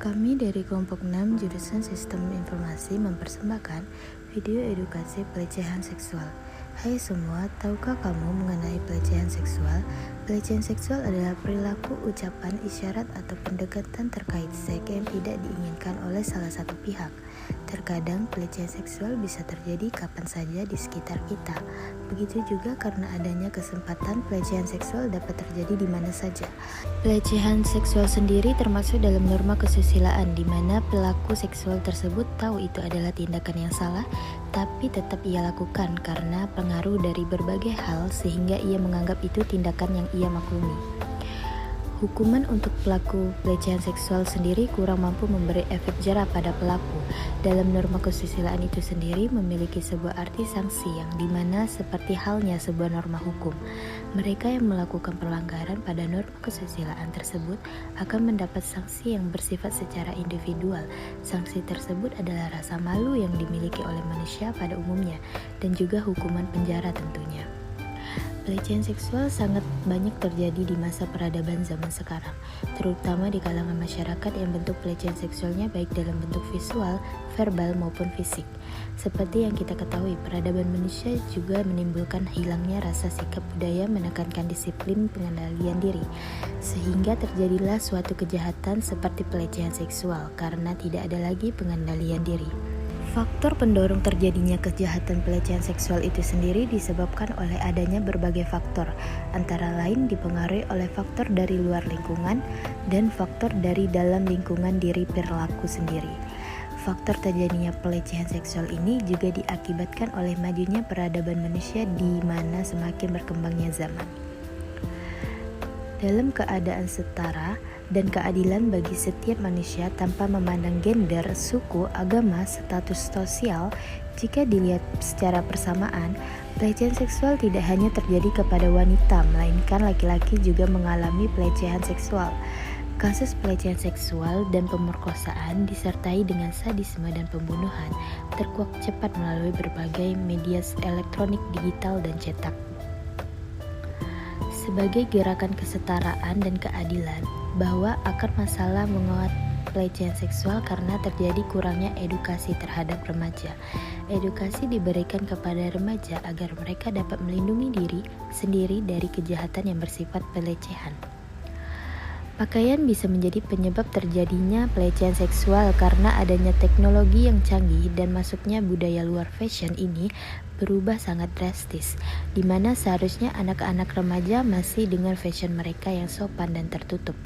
Kami dari kelompok 6 jurusan Sistem Informasi mempersembahkan video edukasi pelecehan seksual. Hai semua, tahukah kamu mengenai pelecehan seksual? Pelecehan seksual adalah perilaku, ucapan, isyarat, atau pendekatan terkait seks yang tidak diinginkan oleh salah satu pihak. Terkadang pelecehan seksual bisa terjadi kapan saja di sekitar kita. Begitu juga karena adanya kesempatan pelecehan seksual dapat terjadi di mana saja. Pelecehan seksual sendiri termasuk dalam norma kesusilaan di mana pelaku seksual tersebut tahu itu adalah tindakan yang salah, tapi tetap ia lakukan karena pengaruh dari berbagai hal sehingga ia menganggap itu tindakan yang ia maklumi. Hukuman untuk pelaku pelecehan seksual sendiri kurang mampu memberi efek jera pada pelaku. Dalam norma kesusilaan itu sendiri memiliki sebuah arti sanksi yang dimana seperti halnya sebuah norma hukum. Mereka yang melakukan pelanggaran pada norma kesusilaan tersebut akan mendapat sanksi yang bersifat secara individual. Sanksi tersebut adalah rasa malu yang dimiliki oleh manusia pada umumnya dan juga hukuman penjara tentunya. Pelecehan seksual sangat banyak terjadi di masa peradaban zaman sekarang, terutama di kalangan masyarakat yang bentuk pelecehan seksualnya baik dalam bentuk visual, verbal maupun fisik. Seperti yang kita ketahui, peradaban manusia juga menimbulkan hilangnya rasa sikap budaya menekankan disiplin pengendalian diri, sehingga terjadilah suatu kejahatan seperti pelecehan seksual karena tidak ada lagi pengendalian diri. Faktor pendorong terjadinya kejahatan pelecehan seksual itu sendiri disebabkan oleh adanya berbagai faktor, antara lain dipengaruhi oleh faktor dari luar lingkungan dan faktor dari dalam lingkungan diri perilaku sendiri. Faktor terjadinya pelecehan seksual ini juga diakibatkan oleh majunya peradaban manusia di mana semakin berkembangnya zaman. Dalam keadaan setara dan keadilan bagi setiap manusia tanpa memandang gender, suku, agama, status sosial, jika dilihat secara persamaan, pelecehan seksual tidak hanya terjadi kepada wanita, melainkan laki-laki juga mengalami pelecehan seksual. Kasus pelecehan seksual dan pemerkosaan disertai dengan sadisme dan pembunuhan terkuak cepat melalui berbagai media elektronik, digital, dan cetak. Sebagai gerakan kesetaraan dan keadilan, bahwa akar masalah menguat pelecehan seksual karena terjadi kurangnya edukasi terhadap remaja. Edukasi diberikan kepada remaja agar mereka dapat melindungi diri sendiri dari kejahatan yang bersifat pelecehan. Pakaian bisa menjadi penyebab terjadinya pelecehan seksual karena adanya teknologi yang canggih dan masuknya budaya luar fashion ini berubah sangat drastis, di mana seharusnya anak-anak remaja masih dengan fashion mereka yang sopan dan tertutup,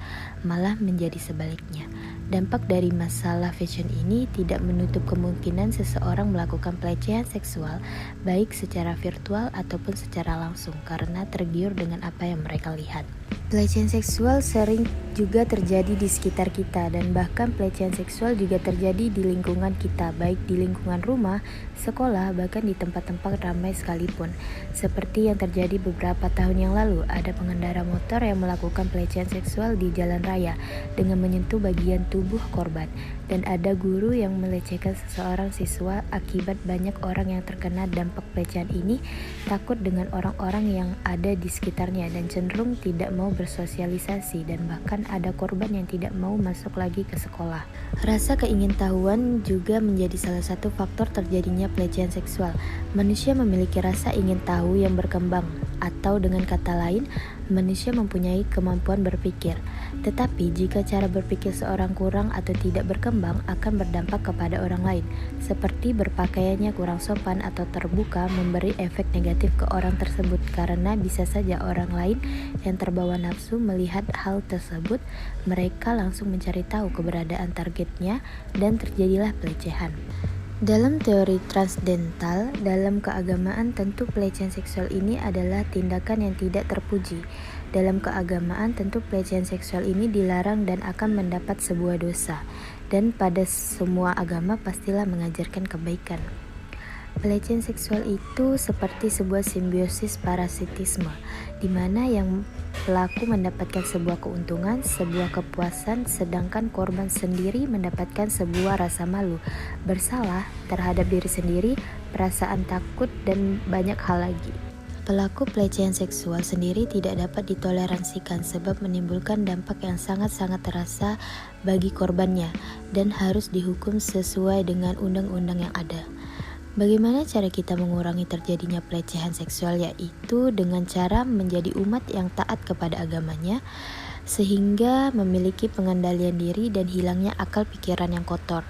malah menjadi sebaliknya. Dampak dari masalah fashion ini tidak menutup kemungkinan seseorang melakukan pelecehan seksual baik secara virtual ataupun secara langsung karena tergiur dengan apa yang mereka lihat. Pelecehan seksual sering juga terjadi di sekitar kita dan bahkan pelecehan seksual juga terjadi di lingkungan kita, baik di lingkungan rumah, sekolah, bahkan di tempat-tempat ramai sekalipun. Seperti yang terjadi beberapa tahun yang lalu, ada pengendara motor yang melakukan pelecehan seksual di jalan raya dengan menyentuh bagian tubuh korban, dan ada guru yang melecehkan seseorang siswa. Akibat banyak orang yang terkena dampak pelecehan ini takut dengan orang-orang yang ada di sekitarnya dan cenderung tidak mau bersosialisasi, dan bahkan ada korban yang tidak mau masuk lagi ke sekolah. Rasa keingintahuan juga menjadi salah satu faktor terjadinya pelecehan seksual. Manusia memiliki rasa ingin tahu yang berkembang, atau dengan kata lain, manusia mempunyai kemampuan berpikir. Tetapi jika cara berpikir seorang kurang atau tidak berkembang akan berdampak kepada orang lain, seperti berpakaiannya kurang sopan atau terbuka memberi efek negatif ke orang tersebut karena bisa saja orang lain yang terbawa nafsu melihat hal tersebut, mereka langsung mencari tahu keberadaan targetnya dan terjadilah pelecehan. Dalam teori transdental, dalam keagamaan tentu pelecehan seksual ini adalah tindakan yang tidak terpuji. Dalam keagamaan tentu pelecehan seksual ini dilarang dan akan mendapat sebuah dosa. Dan pada semua agama pastilah mengajarkan kebaikan. Pelecehan seksual itu seperti sebuah simbiosis parasitisme, di mana yang pelaku mendapatkan sebuah keuntungan, sebuah kepuasan, sedangkan korban sendiri mendapatkan sebuah rasa malu, bersalah terhadap diri sendiri, perasaan takut, dan banyak hal lagi. Pelaku pelecehan seksual sendiri tidak dapat ditoleransikan sebab menimbulkan dampak yang sangat-sangat terasa bagi korbannya dan harus dihukum sesuai dengan undang-undang yang ada. Bagaimana cara kita mengurangi terjadinya pelecehan seksual, yaitu dengan cara menjadi umat yang taat kepada agamanya, sehingga memiliki pengendalian diri dan hilangnya akal pikiran yang kotor,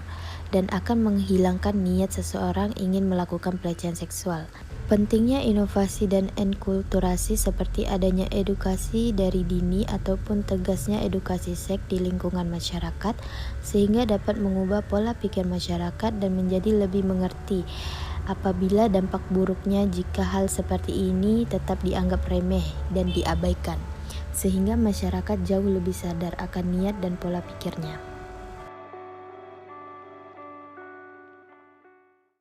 dan akan menghilangkan niat seseorang ingin melakukan pelecehan seksual. Pentingnya inovasi dan enkulturasi seperti adanya edukasi dari dini ataupun tegasnya edukasi seks di lingkungan masyarakat sehingga dapat mengubah pola pikir masyarakat dan menjadi lebih mengerti apabila dampak buruknya jika hal seperti ini tetap dianggap remeh dan diabaikan sehingga masyarakat jauh lebih sadar akan niat dan pola pikirnya.